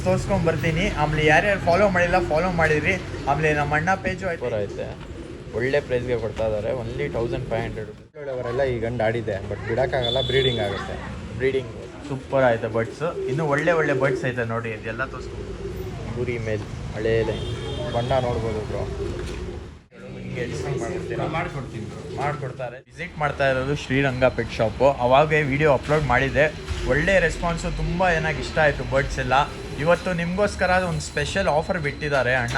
ತೋರಿಸ್ಕೊಂಡು ಬರ್ತೀನಿ. ಆಮೇಲೆ ಯಾರ್ಯಾರು ಫಾಲೋ ಮಾಡಿಲ್ಲ ಫಾಲೋ ಮಾಡಿರಿ. ಆಮೇಲೆ ನಮ್ಮ ಅಣ್ಣ ಪೇಜು ಐತೆ, ಒಳ್ಳೆ ಪ್ರೈಸ್ಗೆ ಕೊಡ್ತಾ ಇದ್ದಾರೆ. Only 1500 rupees. ಒಳ್ಳೆಯವರೆಲ್ಲ ಈ ಗಂಡು ಆಡಿದೆ, ಬಟ್ ಬಿಡೋಕ್ಕಾಗಲ್ಲ, ಬ್ರೀಡಿಂಗ್ ಆಗುತ್ತೆ. ಬ್ರೀಡಿಂಗ್ ಸೂಪರ್ ಆಯ್ತು ಬಡ್ಸ್. ಇನ್ನೂ ಒಳ್ಳೆ ಬಡ್ಸ್ ಐತೆ ನೋಡಿ. ಇದೆಲ್ಲ ತೋರಿಸ್ಕೊಂಡು ಗುರಿ ಮೇಲೆ ಹಳೇ ಲೈನ್ ಬಣ್ಣ ನೋಡ್ಬೋದು ಬ್ರೋ. ಹಿಂಗೆ ಡಿಸ್ಕೌಂಟ್ ಮಾಡ್ಕೊಡ್ತೀನಿ ಬ್ರೋ. ಮಾಡಿಕೊಡ್ತಾರೆ. ವಿಸಿಟ್ ಮಾಡ್ತಾ ಇರೋದು ಶ್ರೀರಂಗ ಪೆಟ್ ಶಾಪು. ಅವಾಗೇ ವಿಡಿಯೋ ಅಪ್ಲೋಡ್ ಮಾಡಿದ್ದೆ. ಒಳ್ಳೆ ರೆಸ್ಪಾನ್ಸು, ತುಂಬ ಏನಾಗಿ ಇಷ್ಟ ಆಯಿತು ಬರ್ಡ್ಸ್ ಎಲ್ಲ. ಇವತ್ತು ನಿಮಗೋಸ್ಕರ ಒಂದು ಸ್ಪೆಷಲ್ ಆಫರ್ ಬಿಟ್ಟಿದ್ದಾರೆ ಅಣ್ಣ.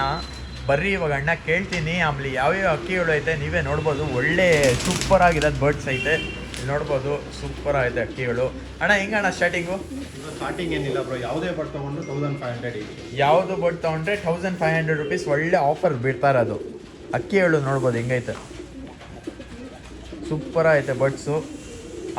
ಬರ್ರಿ ಇವಾಗ ಅಣ್ಣ ಕೇಳ್ತೀನಿ. ಆಮೇಲೆ ಯಾವ್ಯಾವ ಅಕ್ಕಿಗಳು ಐತೆ ನೀವೇ ನೋಡ್ಬೋದು. ಒಳ್ಳೆ ಸೂಪರ್ ಆಗಿರೋದು ಬರ್ಡ್ಸ್ ಐತೆ, ಇಲ್ಲಿ ನೋಡ್ಬೋದು. ಸೂಪರ್ ಆಗಿದೆ ಅಕ್ಕಿಗಳು. ಅಣ್ಣ ಹೆಂಗಣ್ಣ ಸ್ಟಾರ್ಟಿಂಗು? ಸ್ಟಾರ್ಟಿಂಗ್ ಏನಿಲ್ಲ ಬ್ರೋ, ಯಾವುದೇ ಬರ್ಡ್ ತೊಗೊಂಡು 1500 ಇದೆ. ಯಾವುದು ಬರ್ಡ್ ತೊಗೊಂಡ್ರೆ 1500 ರುಪೀಸ್ ಒಳ್ಳೆ ಆಫರ್ ಬಿಡ್ತಾ ಇರೋದು. ಅಕ್ಕಿಗಳು ನೋಡ್ಬೋದು ಹೆಂಗೈತೆ, ಸೂಪರ್ ಐತೆ ಬರ್ಡ್ಸು.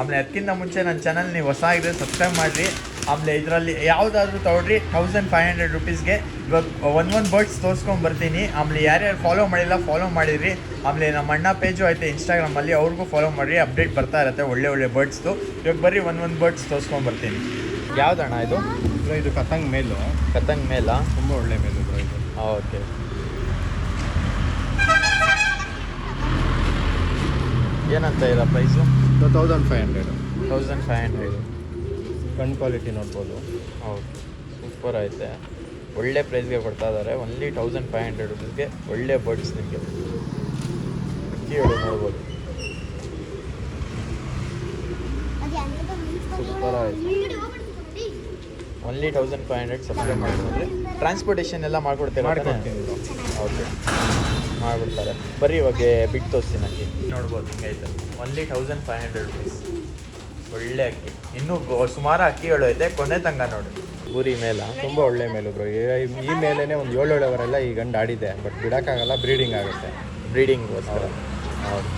ಆಮೇಲೆ ಅದಕ್ಕಿಂತ ಮುಂಚೆ ನನ್ನ ಚಾನಲ್ ನೀವು ಹೊಸ ಆಗಿದ್ರೆ ಸಬ್ಸ್ಕ್ರೈಬ್ ಮಾಡಿರಿ. ಆಮೇಲೆ ಇದರಲ್ಲಿ ಯಾವುದಾದ್ರೂ ತೊಗೊಳ್ರಿ 1500 ರುಪೀಸ್ಗೆ. ಇವಾಗ ಒಂದು ಬರ್ಡ್ಸ್ ತೋರಿಸ್ಕೊಂಡು ಬರ್ತೀನಿ. ಆಮೇಲೆ ಯಾರ್ಯಾರು ಫಾಲೋ ಮಾಡಿಲ್ಲ ಫಾಲೋ ಮಾಡಿರಿ. ಆಮೇಲೆ ನಮ್ಮ ಅಣ್ಣ ಪೇಜು ಐತೆ ಇನ್ಸ್ಟಾಗ್ರಾಮಲ್ಲಿ, ಅವ್ರಿಗೂ ಫಾಲೋ ಮಾಡಿರಿ. ಅಪ್ಡೇಟ್ ಬರ್ತಾ ಇರುತ್ತೆ ಒಳ್ಳೆ ಬರ್ಡ್ಸ್ದು. ಇವಾಗ ಬರ್ರಿ ಒಂದು ಬರ್ಡ್ಸ್ ತೋರಿಸ್ಕೊಂಡು ಬರ್ತೀನಿ. ಯಾವ್ದಣ್ಣ ಇದು? ಇದು ಕತಂಗ್ ಮೇಲು. ಕತಂಗ್ ಮೇಲಾ? ತುಂಬ ಒಳ್ಳೆ ಮೇಲು ಬ್ರೋ ಇದು. ಓಕೆ. ಏನಂತ ಇರೋ ಪ್ರೈಸು? 1500. 1500. ಗನ್ ಕ್ವಾಲಿಟಿ ನೋಡ್ಬೋದು. ಹೌದು, ಸೂಪರ್ ಐತೆ. ಒಳ್ಳೆ ಪ್ರೈಸ್ಗೆ ಕೊಡ್ತಾ ಇದ್ದಾರೆ. ಓನ್ಲಿ 1500 ರುಪೀಸ್ಗೆ ಒಳ್ಳೆ ಬರ್ಡ್ಸ್ ನಿಮಗೆ ಅಕ್ಕಿಗಳು ನೋಡ್ಬೋದು. ಸೂಪರ್ ಆಯಿತು. ಓನ್ಲಿ 1500. ಸಬ್ಸ್ಕ್ರೈಬ್ ಮಾಡಿದ್ರೆ ಟ್ರಾನ್ಸ್ಪೋರ್ಟೇಷನ್ ಎಲ್ಲ ಮಾಡ್ಕೊಡ್ತೀರಾ? ಓಕೆ, ಮಾಡಿಬಿಡ್ತಾರೆ. ಬರ್ರಿ ಇವಾಗ ಬಿಟ್ಟು ತೋರಿಸ್ತೀನಿ ಅಕ್ಕಿ ನೋಡ್ಬೋದು ಹಿಂಗೈತೆ. ಓನ್ಲಿ 1500 ರುಪೀಸ್ ಒಳ್ಳೆ ಅಕ್ಕಿ. ಇನ್ನೂ ಸುಮಾರು ಅಕ್ಕಿಗಳು ಐತೆ, ಕೊನೆ ತಂಗ ನೋಡಿ. ಗುರಿ ಮೇಲ ತುಂಬ ಒಳ್ಳೆ ಮೇಲು ಬ್ರೋ. ಈ ಮೇಲೇ ಒಂದು 7 ಅವರೆಲ್ಲ ಈ ಗಂಡು ಆಡಿದೆ, ಬಟ್ ಬಿಡೋಕ್ಕಾಗಲ್ಲ, ಬ್ರೀಡಿಂಗ್ ಆಗುತ್ತೆ. ಬ್ರೀಡಿಂಗ್ಗೋಸ್ಕರ. ಹೌದು.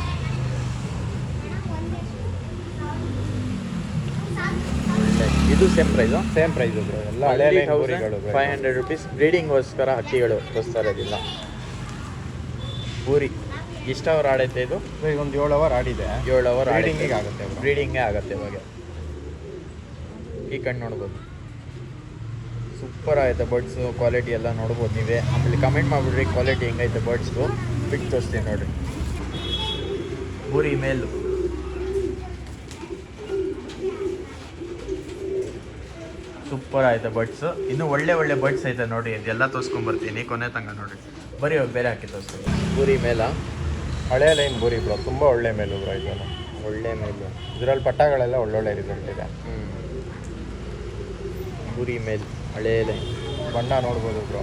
ಇದು same price? Same price bro. ಎಲ್ಲ ಹಳೆ ಊರಿಗಳು. 500 ರುಪೀಸ್ ಬ್ರೀಡಿಂಗ್ಗೋಸ್ಕರ ಅಕ್ಕಿಗಳು ತೋರಿಸ್ತಾ ಇರೋದಿಲ್ಲ. ಊರಿ ಎಷ್ಟು ಅವರ್ ಆಡೈತೆ ಇದು? ಈಗ ಒಂದು 7 ಅವರ್ ಆಡಿದೆ. 7 ಅವರ್ ಬ್ರೀಡಿಂಗಿಗೆ ಆಗುತ್ತೆ. ಬ್ರೀಡಿಂಗೇ ಆಗುತ್ತೆ ಇವಾಗ. ಈ ಕಣ್ಣು ನೋಡ್ಬೋದು, ಸೂಪರ್ ಆಗುತ್ತೆ ಬರ್ಡ್ಸು. ಕ್ವಾಲಿಟಿ ಎಲ್ಲ ನೋಡ್ಬೋದು ನೀವೇ. ಆಮೇಲೆ ಕಮೆಂಟ್ ಮಾಡಿಬಿಡ್ರಿ ಕ್ವಾಲಿಟಿ ಹೆಂಗೈತೆ ಬರ್ಡ್ಸ್ದು. ಬಿಟ್ಟು ತೋರಿಸ್ತೀನಿ ನೋಡಿರಿ. ಗುರಿ ಮೇಲು ಸೂಪರ್ ಆಯ್ತು ಬರ್ಡ್ಸು. ಇನ್ನೂ ಒಳ್ಳೆ ಬರ್ಡ್ಸ್ ಐತೆ ನೋಡಿ. ಇದೆಲ್ಲ ತೋರಿಸ್ಕೊಂಬರ್ತೀನಿ ಕೊನೆ ತಂಗ ನೋಡಿ. ಬರೀ ಬೇರೆ ಹಾಕಿ ತೋರಿಸ್ತೀನಿ. ಗುರಿ ಮೇಲ ಹಳೆ ಲೈನ್ ಬೋರಿ ಬ್ರೋ. ತುಂಬ ಒಳ್ಳೆ ಮೇಲು ಬ್ರೋ ಇದನ್ನು. ಒಳ್ಳೆ ಮೇಲು. ಇದರಲ್ಲಿ ಪಟ್ಟಗಳೆಲ್ಲ ಒಳ್ಳೊಳ್ಳೆ ರಿಸಲ್ಟ್ ಇದೆ. ಗುರಿ ಮೇಲ್ ಹಳೇ ಲೈನ್. ಬಣ್ಣ ನೋಡ್ಬೋದು ಬ್ರೋ.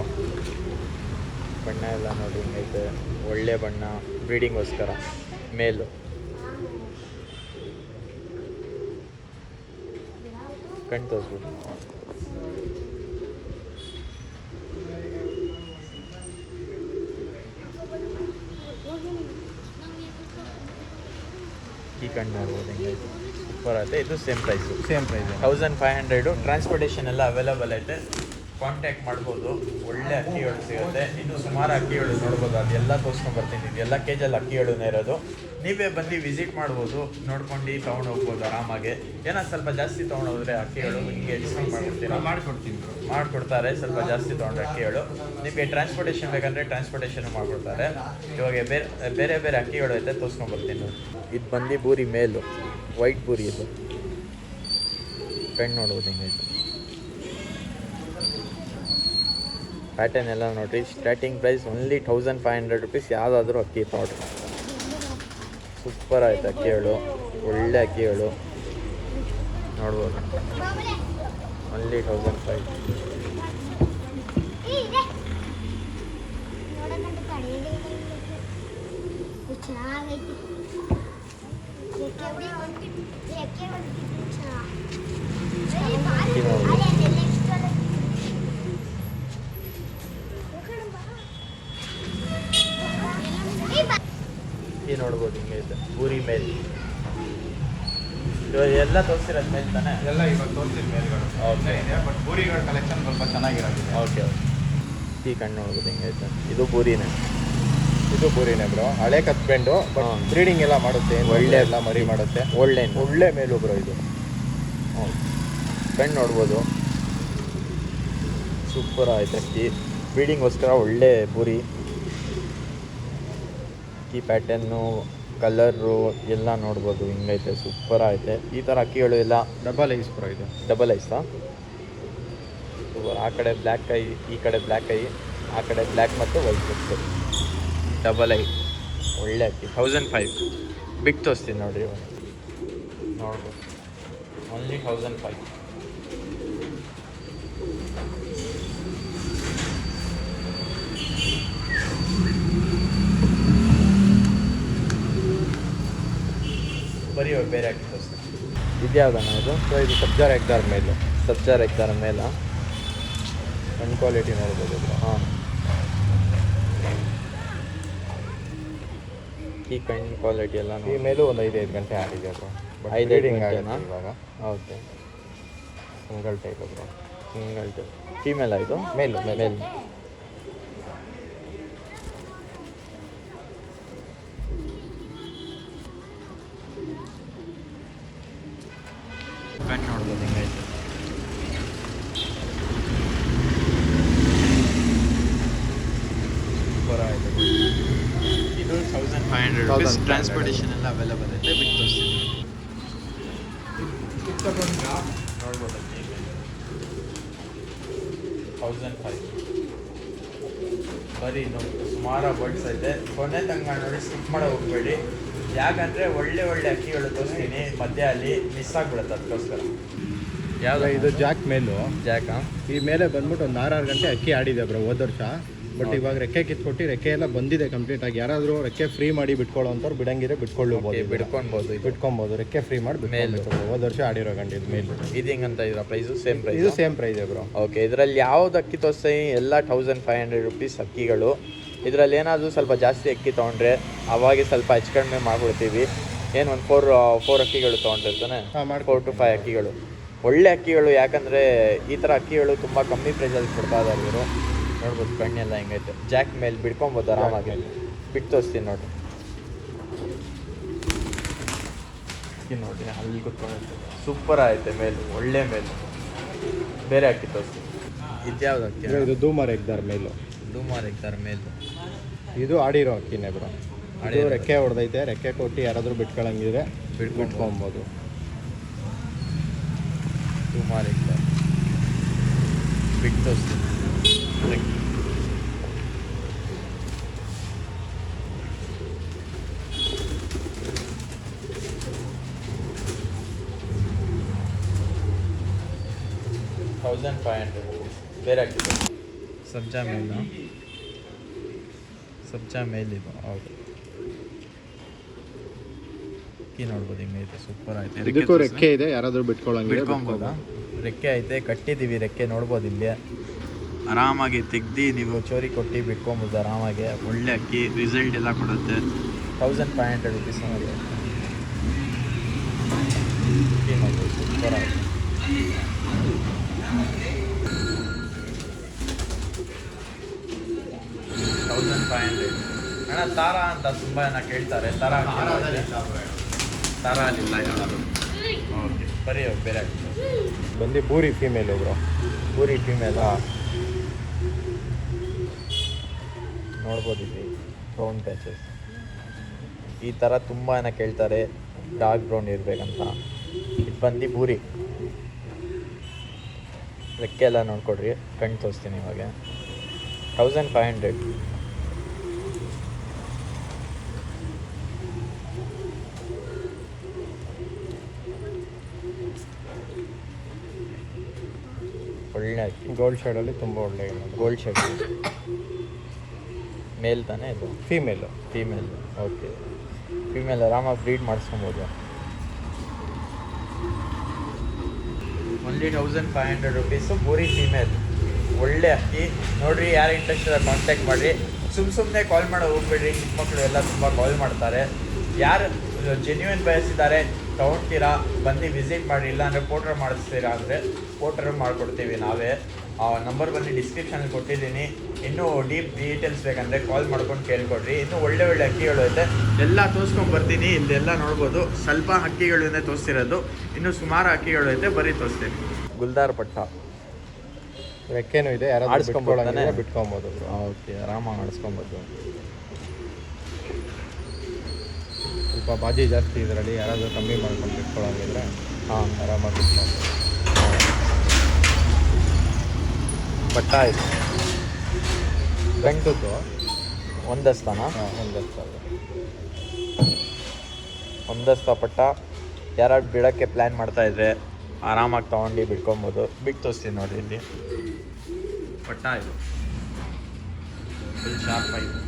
ಬಣ್ಣ ಎಲ್ಲ ನೋಡಿ ಹಿಂಗೈತೆ, ಒಳ್ಳೆ ಬಣ್ಣ. ಬ್ರೀಡಿಂಗ್ಗೋಸ್ಕರ ಮೇಲು. ಕಣ್ಣು ತೋರಿಸ್ಬಿಟ್ಟು ಈ ಕಣ್ಣು ನೋಡ್ಬೋದು ಹೆಂಗೈತೆ, ಸೂಪರ್ ಆಗುತ್ತೆ. ಇದು ಸೇಮ್ ಪ್ರೈಸು. 1500. ಟ್ರಾನ್ಸ್ಪೋರ್ಟೇಷನ್ ಎಲ್ಲ ಅವೈಲೇಬಲ್ ಐತೆ. ಕಾಂಟ್ಯಾಕ್ಟ್ ಮಾಡ್ಬೋದು. ಒಳ್ಳೆ ಅಕ್ಕಿಗಳು ಸಿಗುತ್ತೆ. ಇನ್ನೂ ಸುಮಾರು ಅಕ್ಕಿಗಳು ನೋಡ್ಬೋದು. ಅದೆಲ್ಲ ತೋರಿಸ್ಕೊಂಬರ್ತೀನಿ. ಇದೆಲ್ಲ ಕೇಜಲ್ಲಿ ಅಕ್ಕಿಗಳೇ ಇರೋದು. ನೀವೇ ಬಂದು ವಿಸಿಟ್ ಮಾಡ್ಬೋದು, ನೋಡ್ಕೊಂಡು ತೊಗೊಂಡು ಹೋಗ್ಬೋದು ಆರಾಮಾಗಿ. ಏನೋ ಸ್ವಲ್ಪ ಜಾಸ್ತಿ ತೊಗೊಂಡೋದ್ರೆ ಅಕ್ಕಿಗಳು ಹಿಂಗೆ ಡಿಸ್ಕೌಂಟ್ ಮಾಡ್ಕೊಡ್ತೀನಿ. ಮಾಡಿಕೊಡ್ತಾರೆ. ಸ್ವಲ್ಪ ಜಾಸ್ತಿ ತೊಗೊಂಡ್ರೆ ಅಕ್ಕಿಗಳು. ನಿಮಗೆ ಟ್ರಾನ್ಸ್ಪೋರ್ಟೇಷನ್ ಬೇಕಂದರೆ ಟ್ರಾನ್ಸ್ಪೋರ್ಟೇಷನ್ ಮಾಡಿಕೊಡ್ತಾರೆ. ಇವಾಗ ಬೇರೆ ಅಕ್ಕಿಗಳು ಐತೆ, ತೋರಿಸ್ಕೊಂಬರ್ತೀನಿ. ಇದು ಬಂದು ಬೂರಿ ಮೇಲು, ವೈಟ್ ಬೂರಿ. ಇದು ಕಣ್ಣು ನೋಡ್ಬೋದು ಹಿಂಗೈತೆ. ಪ್ಯಾಟರ್ನ್ ಎಲ್ಲ ನೋಡಿರಿ. Starting price only 1500 rupees. ಯಾವುದಾದ್ರೂ ಅಕ್ಕಿ ತೊಗೊಳ್ರಿ. ಸೂಪರ್ ಆಯ್ತು ಅಕ್ಕಿಗಳು, ಒಳ್ಳೆ ಅಕ್ಕಿಗಳು ನೋಡ್ಬೋದು. ಓನ್ಲಿ 1500. ಈ ನೋಡ್ಬೋದು ಹಿಂಗೈತೆ ಊರಿ ಮೇಲೆ. ಇವಾಗ ಎಲ್ಲ ತೋರಿಸಿರೋದು ಮೇಲೆ ತಾನೆ? ಎಲ್ಲ ಇವಾಗ ತೋರಿಸಿದ ಮೇಲ್ಗಳು. ಓಕೆ. ಬಟ್ ಬೂರಿಗಳ ಕಲೆಕ್ಷನ್ ಸ್ವಲ್ಪ ಚೆನ್ನಾಗಿರೋದಿದೆ. ಓಕೆ. ಈ ಕಣ್ಣು ನೋಡ್ಬೋದು ಹಿಂಗೈತೆ. ಇದು ಬೂರಿನೇ. ಇದು ಬೂರಿನೇ ಬ್ರೋ. ಹಳೆ ಕತ್ಬೆಂಡು, ಬಟ್ ಬ್ರೀಡಿಂಗ್ ಎಲ್ಲ ಮಾಡುತ್ತೆ. ಒಳ್ಳೆ ಎಲ್ಲ ಮರಿ ಮಾಡುತ್ತೆ. ಒಳ್ಳೆ ಮೇಲು ಬ್ರೋ ಇದು. ಕಣ್ಣು ನೋಡ್ಬೋದು, ಸೂಪರ್ ಆಯ್ತು ಅಕ್ಕಿ. ಬ್ರೀಡಿಂಗೋಸ್ಕರ ಒಳ್ಳೆ ಪೂರಿ. ಅಕ್ಕಿ ಪ್ಯಾಟರ್ನು, ಕಲರು ಎಲ್ಲ ನೋಡ್ಬೋದು ಹಿಂಗೈತೆ, ಸೂಪರ್ ಐತೆ. ಈ ಥರ ಅಕ್ಕಿಗಳು ಎಲ್ಲ ಡಬಲ್ ಐಸ್ ಬ್ರೋ ಇದು. ಡಬಲ್ ಐಸಾ? ಸೂಪರ್. ಆ ಕಡೆ ಬ್ಲ್ಯಾಕ್ ಐ, ಈ ಕಡೆ ಬ್ಲ್ಯಾಕ್ ಐ, ಆ ಕಡೆ ಬ್ಲ್ಯಾಕ್ ಮತ್ತು ವೈಟ್ ಮಿಕ್ಸ್. ಡಬಲ್ ಐ ಒಳ್ಳೆ ಅಕ್ಕಿ. 1005 ಬಿಗ್ ತೋರಿಸ್ತೀನಿ ನೋಡಿರಿ ಇವಾಗ. ನೋಡ್ಬೋದು ಓನ್ಲಿ 1005. ಬರೀ ಬೇರೆ ಅಕ್ಕಿ ತೋರಿಸ್ತೀನಿ. ಇದ್ಯಾವುದಣ್ಣ ಇದು? ಸೊ ಇದು ಸಬ್ಜಾರ್ ಎಗ್ದಾರ್ ಮೇಲು. ಸಬ್ಜಾರ್ ಎಗ್ದಾರ ಮೇಲ ಕಣ್ ಕ್ವಾಲಿಟಿ ನೋಡ್ಬೋದು ಬ್ರೋ. ಹಾಂ, ಈ ಕಣ್ಣು ಕ್ವಾಲಿಟಿ ಎಲ್ಲ ಈ ಮೇಲೂ ಒಂದು 5 ಗಂಟೆ ಆಡಿದೆ ಬ್ರೋ. 5 ಬ್ರೀಡಿಂಗ್ ಗಂಟೆನಾ? ಆಗುತ್ತೆ ಇವಾಗ. Okay. Single type bro. Single two female ಆಯಿತು. ಮೇಲು ಮೇಲ್. ಕಣ್ಣು ನೋಡ್ಬೋದು ಹಿಂಗೈತೆ. ಸೂಪರ್ ಆಯಿತು. ಇದು 1500 ರುಪೀಸ್. 1500 ಟ್ರಾನ್ಸ್ಪೋರ್ಟೇಷನ್ ಎಲ್ಲ ಅವೈಲೇಬಲ್ ಐತೆ. ಬಿಟ್ಟು ತೋರಿಸ್ತೀನಿ ನೋಡ್ಬೋದು. 1005 ಬರೀ ಇನ್ನು ಸುಮಾರು ಬರ್ಡ್ಸ್ ಐತೆ. ಕೊನೆ ತನಕ ನೋಡಿ ಸ್ಕಿಪ್ ಮಾಡೋ ಹೋಗ್ಬೇಡಿ. ಯಾಕಂದರೆ ಒಳ್ಳೆ ಒಳ್ಳೆ ಅಕ್ಕಿಗಳು ತೋರಿಸ್ತೀನಿ, ಮಧ್ಯೆ ಅಲ್ಲಿ ಮಿಸ್ ಆಗಿಬಿಡುತ್ತೆ. ಅದಕ್ಕೋಸ್ಕರ ಯಾವುದು ಇದು ಜಾಕ್ ಮೇಲು. ಜಾಕ? ಈ ಮೇಲೆ ಬಂದ್ಬಿಟ್ಟು ಒಂದು 6 ಗಂಟೆ ಅಕ್ಕಿ ಆಡಿದೆ ಬ್ರೋ ಹೋದ ವರ್ಷ. ಬಟ್ ಇವಾಗ ರೆಕ್ಕೆ ಕಿತ್ಕೊಟ್ಟು ರೆಕ್ಕೆ ಎಲ್ಲ ಬಂದಿದೆ ಕಂಪ್ಲೀಟ್ ಆಗಿ. ಯಾರಾದರೂ ರೆಕ್ಕೆ ಫ್ರೀ ಮಾಡಿ ಬಿಟ್ಕೊಳ್ಳೋ ಅಂಥವ್ರು ಬಿಡಂಗಿದ್ರೆ ಬಿಟ್ಕೊಳ್ಳಬಹುದು. ಬಿಡ್ಕೊಳ್ಬೋದು. ಇದು ಬಿಟ್ಕೊಬೋದು, ರೆಕ್ಕೆ ಫ್ರೀ ಮಾಡಿ ಮೇಲು. ಹೋದ ವರ್ಷ ಆಡಿರೋ ಗಂಟೆ ಇದು ಮೇಲು. ಇದು ಹೆಂಗಂತ ಇದರ ಪ್ರೈಸು? Same price? ಇದು ಸೇಮ್ ಪ್ರೈಸ್ ಬ್ರೋ. ಓಕೆ. ಇದರಲ್ಲಿ ಯಾವ್ದು ಅಕ್ಕಿ ತೋರಿಸ್ತೀನಿ ಎಲ್ಲ 1500 ರುಪೀಸ್ ಅಕ್ಕಿಗಳು. ಇದರಲ್ಲಿ ಏನಾದರೂ ಸ್ವಲ್ಪ ಜಾಸ್ತಿ ಅಕ್ಕಿ ತೊಗೊಂಡ್ರೆ ಅವಾಗೆ ಸ್ವಲ್ಪ ಹೆಚ್ಚು ಕಡಿಮೆ ಮಾಡಿಬಿಡ್ತೀವಿ. ಏನು ಒಂದು 4 ಅಕ್ಕಿಗಳು ತೊಗೊಂಡಿರ್ತಾನೆ, 4 to 5 ಅಕ್ಕಿಗಳು. ಒಳ್ಳೆ ಅಕ್ಕಿಗಳು. ಯಾಕಂದರೆ ಈ ಥರ ಅಕ್ಕಿಗಳು ತುಂಬ ಕಮ್ಮಿ ಪ್ರೈಸಲ್ಲಿ ಕೊಡ್ತಾ ಇದ್ದಾರೆ ಇವರು. ನೋಡ್ಬೋದು ಕಣ್ಣೆಲ್ಲ ಹೆಂಗೈತೆ. ಜಾಕ್ ಮೇಲೆ ಬಿಡ್ಕೊಬೋದು ಆರಾಮಾಗಿ. ಬಿಟ್ಟು ತೋರಿಸ್ತೀನಿ ನೋಡಿ. ನೋಡಿ ಅಲ್ಲಿ ಕೂತ್ಕೊಂಡಿರ್ತೀವಿ. ಸೂಪರ್ ಆಯ್ತೆ ಮೇಲು, ಒಳ್ಳೆ ಮೇಲು. ಬೇರೆ ಅಕ್ಕಿ ತೋರಿಸ್ತೀನಿ. ಇದ್ಯಾವ್ದು ಅಕ್ಕಿ? ಇದು ಧೂಮರ್ ಎಗ್ದಾರ್ ಮೇಲು. ಧೂಮಾರ್ ಎಗ್ದಾರ್ ಮೇಲು. ಇದು ಆಡಿರೋ ಅಕ್ಕಿನೇ ಬ್ರೋ. ಇದು ರೆಕ್ಕೆ ಹೊಡೆದೈತೆ. ರೆಕ್ಕೆ ಕೊಟ್ಟು ಯಾರಾದರೂ ಬಿಟ್ಕೊಳ್ಳಂಗಿದ್ರೆ ಬಿಟ್ಕೊಬೋದು. ಧೂಮಾರ್ ಎಗ್ದಾರ್ ಬಿಟ್ಟು ತೋರಿಸ್ತೀನಿ. 1500 ರುಪೀಸ್. ಬೇರೆ ಆಗ್ತಿದೆ. ಸಬ್ಜಾ ಮೇಲು. ಸಬ್ಜಾ ಮೇಲಿದು. ಹೌದು. ಅಕ್ಕಿ ನೋಡ್ಬೋದು ಹಿಂಗೈತೆ. ಸೂಪರ್ ಆಯ್ತು. ಇದಕ್ಕೂ ರೆಕ್ಕೆ ಇದೆ, ಯಾರಾದರೂ ಬಿಟ್ಕೊಬೋದಾ? ರೆಕ್ಕೆ ಐತೆ, ಕಟ್ಟಿದ್ದೀವಿ. ರೆಕ್ಕೆ ನೋಡ್ಬೋದು ಇಲ್ಲಿ. ಆರಾಮಾಗಿ ತೆಗ್ದು ನೀವು ಚೋರಿ ಕೊಟ್ಟು ಬಿಟ್ಕೊಬೋದು ಆರಾಮಾಗಿ. ಒಳ್ಳೆ ಅಕ್ಕಿ, ರಿಸಲ್ಟ್ ಎಲ್ಲ ಕೊಡುತ್ತೆ. 1500 ರುಪೀಸ್ ಅನ್ನೋದು ಅಕ್ಕಿ ನೋಡ್ಬೋದು. ಸೂಪರ್ ಆಯಿತು. 1500. ಅಣ್ಣ ತಾರಾ ಅಂತ ತುಂಬ ಜನ ಕೇಳ್ತಾರೆ. ತಾರಾ ಅಲ್ಲಿಲ್ಲ ಯಾವುದು? ಓಕೆ. ಬರೀ ಬೇರೆ ಆಗ್ತದೆ. ಬಂದು puri female bro. Puri female. ನೋಡ್ಬೋದು ಇಲ್ಲಿ ಬ್ರೌನ್ ಪ್ಯಾಚಸ್. ಈ ಥರ ತುಂಬ ಜನ ಕೇಳ್ತಾರೆ ಡಾರ್ಕ್ ಬ್ರೌನ್ ಇರಬೇಕಂತ. ಇದು ಬಂದು ಪೂರಿ. ರೆಕ್ಕೆ ಎಲ್ಲ ನೋಡ್ಕೊಡ್ರಿ. ಕಣ್ಣು ತೋರಿಸ್ತೀನಿ ಇವಾಗ. 1500. ಒಳ್ಳೆ ಅಕ್ಕಿ. ಗೋಲ್ಡ್ ಶೇಡಲ್ಲಿ ತುಂಬ ಒಳ್ಳೆ. Gold shade. ಮೇಲ್ ತಾನೇ ಇದು? ಫೀಮೇಲು. ಫೀಮೇಲ್. ಓಕೆ. ಫೀಮೇಲ್ ಆರಾಮಾಗಿ ಬ್ರೀಡ್ ಮಾಡಿಸ್ಕೊಬೋದು. Only 1500 rupees pure female. ಒಳ್ಳೆ ಅಕ್ಕಿ ನೋಡಿರಿ. ಯಾರು ಇಂಟ್ರೆಸ್ಟ್ ಇದೆ ಕಾಂಟ್ಯಾಕ್ಟ್ ಮಾಡಿರಿ. ಸುಮ್ಮನೆ ಕಾಲ್ ಮಾಡೋ ಹೋಗ್ಬೇಡ್ರಿ. ಚಿಕ್ಕ ಮಕ್ಕಳು ಎಲ್ಲ ತುಂಬ ಕಾಲ್ ಮಾಡ್ತಾರೆ. ಯಾರು ಜೆನ್ಯೂನ್ ಬಯಸಿದ್ದಾರೆ ತೊಗೊಳ್ತೀರಾ ಬಂದು ವಿಸಿಟ್ ಮಾಡಿ. ಇಲ್ಲಾಂದರೆ ಪೋಟ್ರ್ ಮಾಡಿಸ್ತೀರಾ ಅಂದರೆ ಪೋಟ್ರ್ ಮಾಡಿಕೊಡ್ತೀವಿ ನಾವೇ. ನಂಬರ್ ಬಂದು ಡಿಸ್ಕ್ರಿಪ್ಷನಲ್ಲಿ ಕೊಟ್ಟಿದ್ದೀನಿ. ಇನ್ನೂ ಡೀಪ್ ಡೀಟೇಲ್ಸ್ ಬೇಕಂದರೆ ಕಾಲ್ ಮಾಡ್ಕೊಂಡು ಕೇಳ್ಕೊಡ್ರಿ. ಇನ್ನೂ ಒಳ್ಳೆ ಒಳ್ಳೆ ಅಕ್ಕಿಗಳು ಐತೆ. ಎಲ್ಲ ತೋರಿಸ್ಕೊಂಡು ಬರ್ತೀನಿ. ಇಲ್ಲೆಲ್ಲ ನೋಡ್ಬೋದು. ಸ್ವಲ್ಪ ಅಕ್ಕಿಗಳಿಂದ ತೋರಿಸ್ತಿರೋದು. ಇನ್ನೂ ಸುಮಾರು ಅಕ್ಕಿಗಳು ಐತೆ. ಬರೀ ತೋರಿಸ್ತೀನಿ. ಗುಲ್ದಾರ್ ಪಟ್ಟ ರೆಕ್ಕೆನೂ ಇದೆ, ಯಾರಾದ್ರೂ ಆಡಿಸ್ಕೊಂಬೋದಾನೆ? ಬಿಟ್ಕೊಬೋದು ಬ್ರೋ. ಓಕೆ, ಆರಾಮಾಗಿ ಆಡಿಸ್ಕೊಬೋದು. ಸ್ವಲ್ಪ ಬಾಜಿ ಜಾಸ್ತಿ ಇದರಲ್ಲಿ, ಯಾರಾದರೂ ಕಮ್ಮಿ ಮಾಡ್ಕೊಂಡು ಬಿಟ್ಕೊಳ್ಳೋಂಗಿದ್ರೆ ಹಾಂ, ಆರಾಮಾಗಿ ಬಿಟ್ಕೊಬೋದು. ಬಟ್ಟ ಇದು ಗಂಟದ್ದು ಒಂದಸ್ತಾನ, ಒಂದಸ್ತ ಪಟ್ಟ. ಯಾರು ಬಿಡೋಕ್ಕೆ ಪ್ಲ್ಯಾನ್ ಮಾಡ್ತಾಯಿದ್ರೆ ಆರಾಮಾಗಿ ತೊಗೊಂಡು ಬಿಟ್ಕೊಬೋದು. ಬಿಟ್ಟು ತೋರಿಸ್ತೀನಿ ನೋಡಿರಿ, ಇಲ್ಲಿ ಪಟ್ಟ ಇದು ಫುಲ್ ಶಾರ್ಪ್ ಆಯಿತು.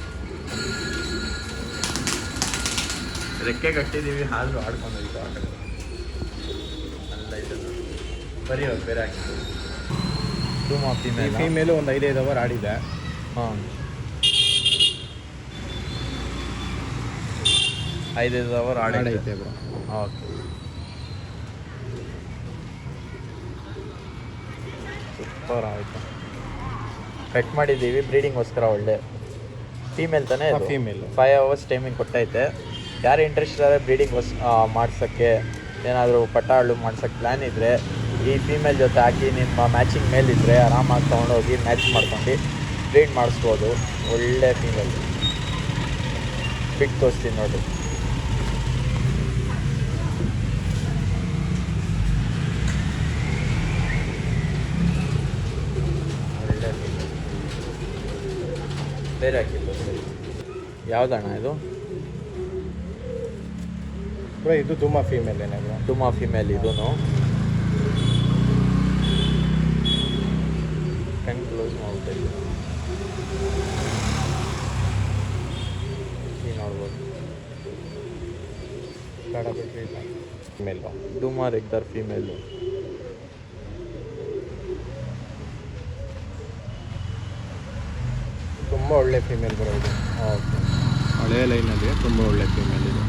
ರೆಕ್ಕೆ ಕಟ್ಟಿದ್ದೀವಿ, ಆದರೂ ಆಡ್ಕೊಂಡಿದ್ದು ಆ ಕಡೆ ಅಲ್ಲ ಇದು ಬರೀ ಅವ್ರು ಬೇರೆ ಹಾಕಿದ್ದು. ಟೂಮಾ ಫೀಮೇಲು ಒಂದು 5 ಅವರ್ ಆಡಿದೆ. ಹಾಂ, 5 ಅವರ್ ಆಡೈತೆ ಬ್ರೋ. ಓಕೆ, ಸೂಪರ್ ಆಯಿತು. ಕಟ್ ಮಾಡಿದ್ದೀವಿ ಬ್ರೀಡಿಂಗೋಸ್ಕರ. ಒಳ್ಳೆ ಫೀಮೇಲ್ ತಾನೇ? ಫೀಮೇಲ್. 5 ಅವರ್ಸ್ ಟೈಮಿಂಗ್ ಕೊಟ್ಟೈತೆ. ಯಾರು ಇಂಟ್ರೆಸ್ಟ್ ಇದ್ದಾರೆ ಬ್ರೀಡಿಂಗ್ ಮಾಡ್ಸೋಕ್ಕೆ, ಏನಾದರೂ ಪಟ್ಟ ಹಳ್ಳು ಮಾಡ್ಸೋಕ್ಕೆ ಪ್ಲ್ಯಾನ್ ಇದ್ದರೆ ಈ ಫೀಮೇಲ್ ಜೊತೆ ಹಾಕಿ ನಿಮ್ಮ ಮ್ಯಾಚಿಂಗ್ ಮೇಲಿದ್ದರೆ ಆರಾಮಾಗಿ ತೊಗೊಂಡೋಗಿ ಮ್ಯಾಚ್ ಮಾಡ್ಕೊಂಡು ಬ್ರೀಡ್ ಮಾಡಿಸ್ಬೋದು. ಒಳ್ಳೆ ಫೀಮೇಲ್. ಬಿಟ್ಟು ತೋರಿಸ್ತೀನಿ ನೋಡಿ. ಒಳ್ಳೆ ಫೀಮೇಲ್. ಬೇರೆ ಹಾಕಿದ್ದು ಸರಿ. ಯಾವುದಣ್ಣ ಇದು? ಬ್ರೋ ಇದು ದುಮಾ ಫೀಮೇಲ್ ಏನೇ ಬ್ರೋ? ಟುಮಾ ಫೀಮೇಲ್. ಇದೂ ಕಣ್ ಕ್ಲೋಸ್ ಮಾಡ್ಬಿಟ್ಟಿದ್ದೆ, ಈ ನೋಡ್ಬೋದು. ಬೇಡ ಬಿಟ್ಟರೆ ಫೀಮೇಲು. ಟುಮಾ ರೆಗ್ದರ್ ಫೀಮೇಲು. ತುಂಬ ಒಳ್ಳೆ ಫೀಮೇಲ್ ಬರೋ ಇದು. ಓಕೆ, ಹಳೆಯ ಲೈನಲ್ಲಿ ತುಂಬ ಒಳ್ಳೆ ಫೀಮೇಲ್ ಇದು.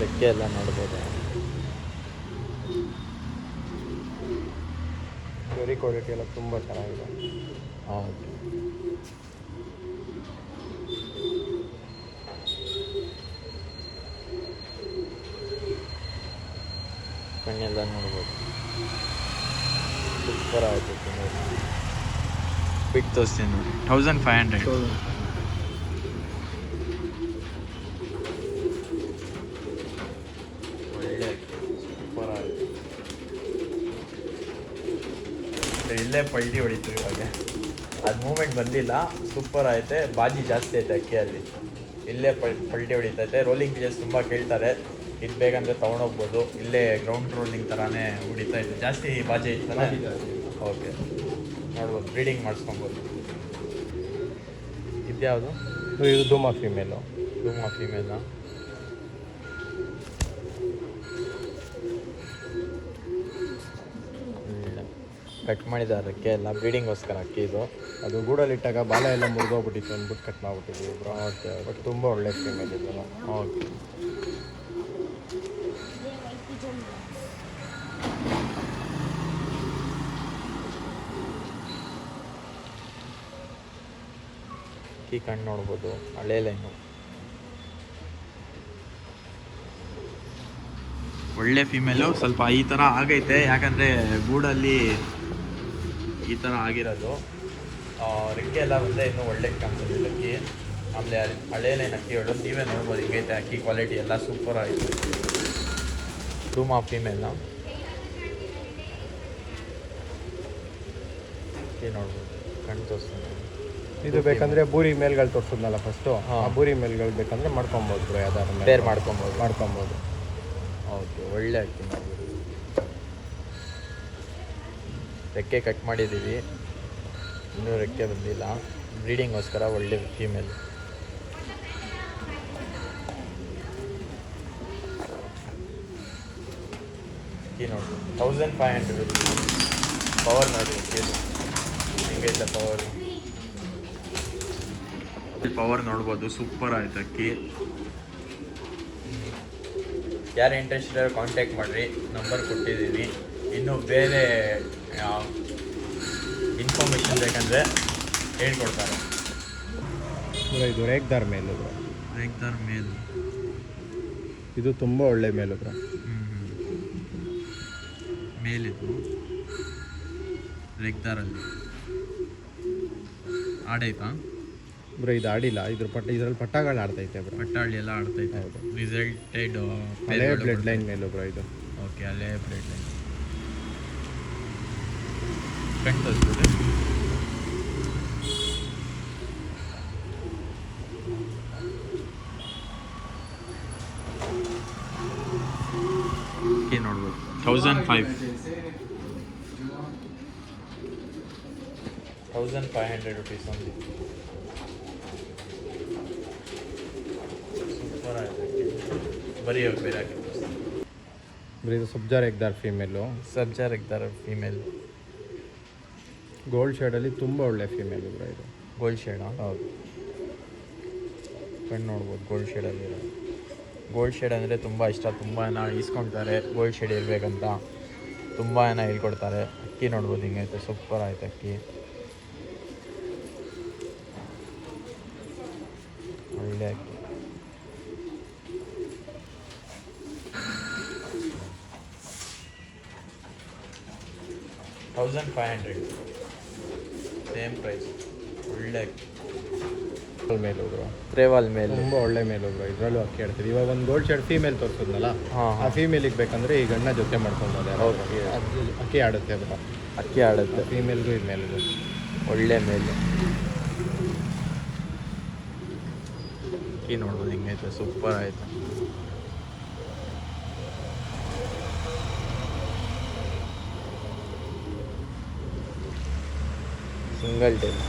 ರೆಕ್ಕೆ ಎಲ್ಲ ನೋಡ್ಬೋದು. ಸ್ಟೋರಿ ಕ್ವಾಲಿಟಿ ಎಲ್ಲ ತುಂಬ ಚೆನ್ನಾಗಿದೆ. ಓಕೆ, ಕಣ್ಣೆಲ್ಲ ನೋಡ್ಬೋದು. ಸೂಪರ್ ಆಯಿತು. ಬಿಟ್ಟು ತೋರಿಸ್ತೀನಿ ನೋಡಿ. 1500. ಒಳ್ಳೆ ಸೂಪರ್ ಆಯಿತು. ಇಲ್ಲೇ ಪಲ್ಟಿ ಹೊಡಿತು ಇವಾಗ. ಅದು ಮೂಮೆಂಟ್ ಬಂದಿಲ್ಲ. ಸೂಪರ್ ಐತೆ. ಬಾಜಿ ಜಾಸ್ತಿ ಐತೆ ಅಕ್ಕಿಯಲ್ಲಿ. ಇಲ್ಲೇ ಪಲ್ಟಿ ಹೊಡಿತೈತೆ. ರೋಲಿಂಗ್ ಪ್ಲೇಸ್ ತುಂಬ ಕೇಳ್ತಾರೆ. ಇದು ಬೇಗಂದರೆ ತೊಗೊಂಡೋಗ್ಬೋದು. ಇಲ್ಲೇ ಗ್ರೌಂಡ್ ರೋಲಿಂಗ್ ಥರನೇ ಹೊಡಿತೈತೆ. ಜಾಸ್ತಿ ಬಾಜಿ ಐತಲ್ಲ. ಓಕೆ, ನೋಡ್ಬೋದು. ಬ್ರೀಡಿಂಗ್ ಮಾಡಿಸ್ಕೊಬೋದು. ಇದ್ಯಾವುದು? ಇದು ದುಮಾ ಫೀಮೇಲು. ಟುಮಾ ಫೀಮೇಲ್ನ? ಕಟ್ ಮಾಡಿದ್ದಾರೆ ರೆಕ್ಕೆ ಎಲ್ಲ ಬ್ರೀಡಿಂಗೋಸ್ಕರ. ಅಕ್ಕಿ ಇದು ಅದು ಗೂಡಲ್ಲಿಟ್ಟಾಗ ಬಾಲ ಎಲ್ಲ ಮುರಿದೋಗ್ಬಿಟ್ಟಿತ್ತು ಅಂದ್ಬಿಟ್ಟು ಕಟ್ ಮಾಡಿಬಿಟ್ಟಿದ್ವಿ ಬ್ರೋ. ಓಕೆ, ಬಟ್ ತುಂಬ ಒಳ್ಳೆ ಫೀಮೇಲ್ ಇದು. ಓಕೆ. ಈ ಕಣ್ಣು ನೋಡ್ಬೋದು. ಹಳೆ ಲೈನು. ಒಳ್ಳೆ ಫೀಮೇಲು. ಸ್ವಲ್ಪ ಈ ಥರ ಆಗೈತೆ, ಯಾಕಂದರೆ ಗೂಡಲ್ಲಿ ಈ ಥರ ಆಗಿರೋದು. ರೆಕ್ಕೆ ಎಲ್ಲ ಬಂದರೆ ಇನ್ನೂ ಒಳ್ಳೆ ಕಾಣಿಸೋದಿಲ್ಲ ಅಕ್ಕಿ. ಆಮೇಲೆ ಹಳೆ ಲೈನ್ ಅಕ್ಕಿ ಹೇಳೋದು ನೀವೇ ನೋಡ್ಬೋದು. ಹಿಂಗೈತೆ ಅಕ್ಕಿ ಕ್ವಾಲಿಟಿ ಎಲ್ಲ ಸೂಪರ್ ಆಯಿತು. ಟೂಮಾ ಫೀಮೇಲ್ನ ಅಕ್ಕಿ ನೋಡ್ಬೋದು. ಕಣ್ಣು ತೋರಿಸ್ತೀನಿ. ಇದು ಬೇಕಂದರೆ ಬೂರಿ ಮೇಲ್ಗಳು ತೋರಿಸಿದ್ನಲ್ಲ ಫಸ್ಟು, ಆ ಬೂರಿ ಮೇಲ್ಗಳು ಬೇಕಂದರೆ ಮಾಡ್ಕೊಬೋದು ಬ್ರೋ. ಯಾವ್ದಾದ್ರು ಪೇರ್ ಮಾಡ್ಕೊಬೋದು. ಓಕೆ, ಒಳ್ಳೆ ಅಕ್ಕಿ ಮಾಡ್ಬೋದು. ರೆಕ್ಕೆ ಕಟ್ ಮಾಡಿದ್ದೀವಿ, ಇನ್ನೂ ರೆಕ್ಕೆ ಬಂದಿಲ್ಲ. ಬ್ರೀಡಿಂಗೋಸ್ಕರ ಒಳ್ಳೆ ಫೀಮೇಲ್. ಅಕ್ಕಿ ನೋಡಿ 1500 rupees. ಪವರ್ ನೋಡಿ ಅಕ್ಕಿದು ಹಿಂಗೈತೆ. ಪವರ್ ನೋಡ್ಬೋದು. ಸೂಪರ್ ಆಯ್ತು ಅಕ್ಕಿ. ಯಾರು ಇಂಟ್ರೆಸ್ಟ್ ಇರೋ ಕಾಂಟ್ಯಾಕ್ಟ್ ಮಾಡಿರಿ, ನಂಬರ್ ಕೊಟ್ಟಿದ್ದೀನಿ. ಇನ್ನೂ ಬೇರೆ ಇನ್ಫಾರ್ಮೇಷನ್ ಬೇಕಂದರೆ ಹೇಳ್ಕೊಡ್ತಾರೆ. ಇದು ರೇಗ್ದಾರ್ ಮೇಲು ಬ್ರೋ. ರೇಗ್ದಾರ್ ಮೇಲು. ಇದು ತುಂಬ ಒಳ್ಳೆ ಮೇಲು ಬ್ರೋ. ಮೇಲಿದು ರೆಗ್ದಾರಲ್ಲಿ ಆಡೈತಾ ಬ್ರೋ ಇದು ಆಡಿಲ್ಲ, ಇದ್ರಲ್ಲಿ ಪಟ್ಟಗಳು ಆಡ್ತೈತೆ ಬ್ರೋ. ಪಟ್ಟಾಳಿ ಎಲ್ಲ ಆಡ್ತೈತೆ. ಹೌದು. ರಿಸಲ್ಟೆಡ್ ಹಳೆ ಬ್ಲಡ್ ಲೈನ್ ಮೇಲೂ ಬ್ರೋ ಇದು. ಓಕೆ, ಅಲ್ಲೇ ಬ್ಲಡ್ ಲೈನ್ ಕಣ್ ತೋರಿಸ್ಬಿಡ್ರಿ. ನೋಡ್ಬೋದು 1500 rupees only. ಸೂಪರ್ ಆಯಿತು. ಬರೀ ಬೇರೆ ಹಾಕಿ ಬ್ರೋ ಇದು ಸಬ್ಜಾರ್ ಎಗ್ದಾರ್ ಫೀಮೇಲು. ಸಬ್ಜಾರ್ ಎಗ್ದಾರ್ ಫೀಮೇಲ್ ಗೋಲ್ಡ್ ಶೇಡಲ್ಲಿ ತುಂಬ ಒಳ್ಳೆ ಫೀಮೇಲ್ ಬ್ರೋ ಇದು. ಗೋಲ್ಡ್ ಶೇಡಾ? ಹೌದು. ಕಣ್ಣು ನೋಡ್ಬೋದು ಗೋಲ್ಡ್ ಶೇಡಲ್ಲಿ. ಗೋಲ್ಡ್ ಶೇಡ್ ಅಂದರೆ ತುಂಬ ಇಷ್ಟ, ತುಂಬ ಜನ ಈಸ್ಕೊಳ್ತಾರೆ ಗೋಲ್ಡ್ ಶೇಡ್ ಇರಬೇಕಂತ, ತುಂಬ ಜನ ಹೇಳ್ಕೊಡ್ತಾರೆ. ಅಕ್ಕಿ ನೋಡ್ಬೋದು ಹಿಂಗೈತೆ, ಸೂಪರ್ ಆಯ್ತು ಅಕ್ಕಿ, ಒಳ್ಳೆ ಅಕ್ಕಿ. $1500 ಸೇಮ್ ಪ್ರೈಸ್. ಒಳ್ಳೆ ಅಕ್ಕಿ ಮೇಲು ಬ್ರೋ, ತ್ರೇವಾಲ್ ಮೇಲೆ ತುಂಬ ಒಳ್ಳೆ ಮೇಲು ಬ್ರೋ. ಇದರಲ್ಲೂ ಅಕ್ಕಿ ಆಡ್ತದೆ. ಇವಾಗ ಒಂದು ಗೋಲ್ಡ್ ಶೇಡ್ ಫೀಮೇಲ್ ತೋರಿಸಿದ್ನಲ್ಲ, ಹಾಂ ಆ ಫೀಮೇಲಿಗೆ ಬೇಕಂದ್ರೆ ಈ ಗಣ್ಣ ಜೊತೆ ಮಾಡ್ಕೊಬೋದು. ಅಕ್ಕಿ ಆಡುತ್ತೆ ಬ್ರೋ, ಅಕ್ಕಿ ಆಡುತ್ತೆ. ಫೀಮೇಲ್ಗೂ ಇದು ಮೇಲ್ಗೂ ಒಳ್ಳೆ ಮೇಲೆ ಅಕ್ಕಿ ನೋಡ್ಬೋದು ಹಿಂಗೈತೆ, ಸೂಪರ್ ಆಯಿತು. Single tail.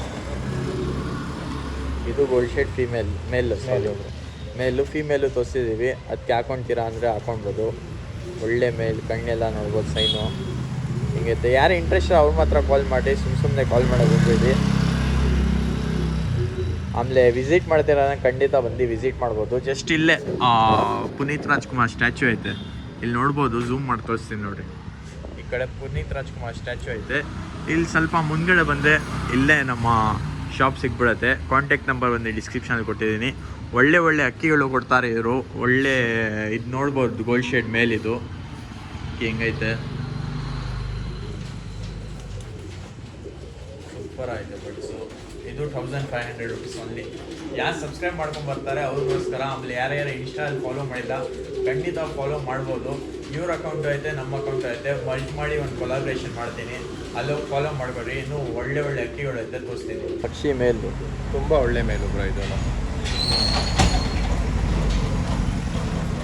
ಇದು ಗೋಲ್ಡ್ ಶೇಡ್ ಮೇಲು ಫೀಮೇಲು ತೋರಿಸಿದ್ದೀವಿ. ಅದಕ್ಕೆ ಹಾಕೊಳ್ತೀರಾ ಅಂದರೆ ಹಾಕೊಳ್ಬೋದು. ಒಳ್ಳೆ ಮೇಲ್, ಕಣ್ಣೆಲ್ಲ ನೋಡ್ಬೋದು, ಸೈನು ಹಿಂಗೈತೆ. ಯಾರು ಇಂಟ್ರೆಸ್ಟ್ ಅವ್ರು ಮಾತ್ರ ಕಾಲ್ ಮಾಡಿ, ಸುಮ್ಮನೆ ಕಾಲ್ ಮಾಡೋದು ಹೋಗ್ಬೇಡಿ. ಆಮೇಲೆ ವಿಸಿಟ್ ಮಾಡ್ತೀರಾ ಖಂಡಿತ ಬಂದು ವಿಸಿಟ್ ಮಾಡ್ಬೋದು. ಜಸ್ಟ್ ಇಲ್ಲೇ ಪುನೀತ್ ರಾಜ್ಕುಮಾರ್ ಸ್ಟ್ಯಾಚ್ಯೂ ಐತೆ, ಇಲ್ಲಿ ನೋಡ್ಬೋದು. ಝೂಮ್ ಮಾಡಿ ತೋರಿಸ್ತೀನಿ ನೋಡಿರಿ. ಈ ಕಡೆ ಪುನೀತ್ ರಾಜ್ಕುಮಾರ್ ಸ್ಟ್ಯಾಚ್ಯೂ ಐತೆ. ಇಲ್ಲಿ ಸ್ವಲ್ಪ ಮುಂದ್ಗಡೆ ಬಂದರೆ ಇಲ್ಲೇ ನಮ್ಮ ಶಾಪ್ ಸಿಗ್ಬಿಡುತ್ತೆ. ಕಾಂಟ್ಯಾಕ್ಟ್ ನಂಬರ್ ಬಂದು ಡಿಸ್ಕ್ರಿಪ್ಷನಲ್ಲಿ ಕೊಟ್ಟಿದ್ದೀನಿ. ಒಳ್ಳೆ ಅಕ್ಕಿಗಳು ಕೊಡ್ತಾರೆ ಇವರು. ಒಳ್ಳೆ ಇದು ನೋಡ್ಬೋದು, ಗೋಲ್ಡ್ ಶೇಡ್ ಮೇಲಿದು ಅಕ್ಕಿ ಹೆಂಗೈತೆ, ಸೂಪರ್ ಆಯಿತು ಬಡ್ಸು. ಇದು 1500 rupees ಓನ್ಲಿ. ಯಾರು ಸಬ್ಸ್ಕ್ರೈಬ್ ಮಾಡ್ಕೊಂಡು ಬರ್ತಾರೆ ಅವ್ರಿಗೋಸ್ಕರ. ಆಮೇಲೆ ಯಾರ್ಯಾರು ಇನ್ಸ್ಟಾದಲ್ಲಿ ಫಾಲೋ ಮಾಡಿಲ್ಲ ಖಂಡಿತ ಫಾಲೋ ಮಾಡ್ಬೋದು. ಇವ್ರ ಅಕೌಂಟು ಐತೆ, ನಮ್ಮ ಅಕೌಂಟು ಐತೆ, ಮರ್ಜ್ ಮಾಡಿ ಒಂದು ಕೊಲಾಬ್ರೇಷನ್ ಮಾಡ್ತೀನಿ, ಅಲ್ಲೋಗಿ ಫಾಲೋ ಮಾಡ್ಕೊಡ್ರಿ. ಇನ್ನೂ ಒಳ್ಳೆ ಅಕ್ಕಿಗಳು ಐತೆ, ತೋರಿಸ್ತೀನಿ. ಪಕ್ಷಿ ಮೇಲು ತುಂಬ ಒಳ್ಳೆ ಮೇಲು ಬ್ರೋ. ಇದು